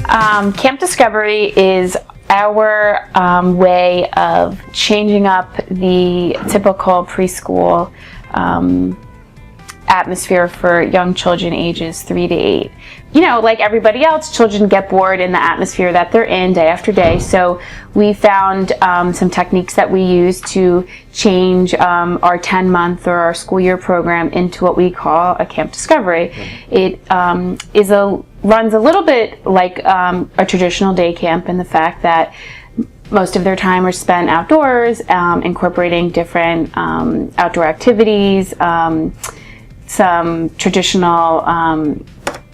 Camp Discovery is our way of changing up the typical preschool atmosphere for young children ages 3 to 8. You know, like everybody else, children get bored in the atmosphere that they're in day after day. So we found some techniques that we use to change our 10-month or our school year program into what we call a Camp Discovery. It runs a little bit like a traditional day camp in the fact that most of their time are spent outdoors, incorporating different outdoor activities, some traditional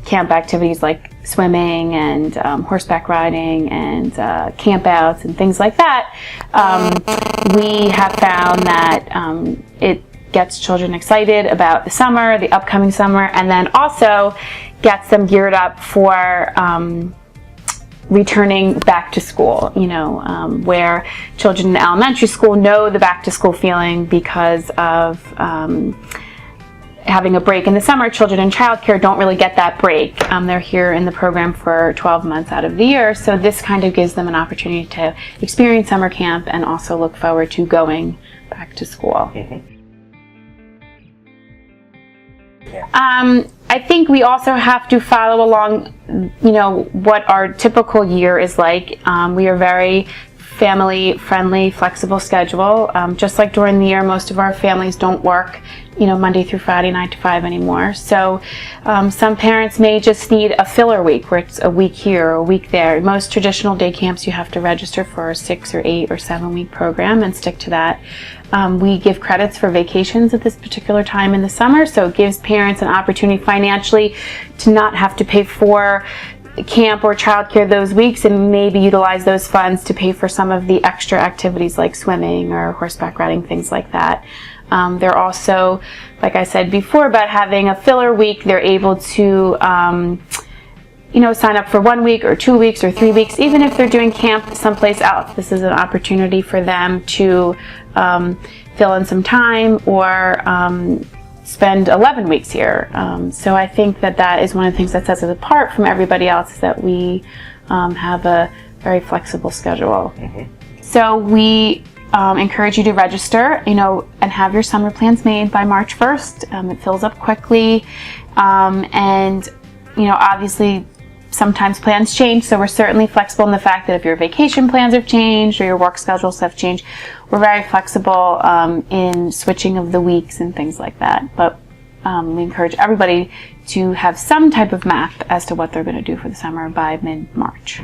camp activities like swimming and horseback riding and campouts and things like that. We have found that it gets children excited about the summer, the upcoming summer, and then also gets them geared up for returning back to school, you know, where children in elementary school know the back to school feeling because of having a break in the summer. Children in childcare don't really get that break. They're here in the program for 12 months out of the year, so this kind of gives them an opportunity to experience summer camp and also look forward to going back to school. I think we also have to follow along, you know, what our typical year is like. We are very family-friendly, flexible schedule. Just like during the year, most of our families don't work, you know, Monday through Friday, 9 to 5 anymore. So some parents may just need a filler week where it's a week here or a week there. Most traditional day camps you have to register for a 6 or 8 or 7 week program and stick to that. We give credits for vacations at this particular time in the summer, so it gives parents an opportunity financially to not have to pay for camp or childcare those weeks and maybe utilize those funds to pay for some of the extra activities like swimming or horseback riding, things like that. They're also, like I said before, about having a filler week. They're able to you know, sign up for 1 week or 2 weeks or 3 weeks, even if they're doing camp someplace else. This is an opportunity for them to fill in some time or spend 11 weeks here. So I think that that is one of the things that sets us apart from everybody else, is that we have a very flexible schedule. So we encourage you to register, you know, and have your summer plans made by March 1st. It fills up quickly, and you know, obviously sometimes plans change, so we're certainly flexible in the fact that if your vacation plans have changed or your work schedules have changed, we're very flexible in switching of the weeks and things like that. But we encourage everybody to have some type of map as to what they're going to do for the summer by mid-March.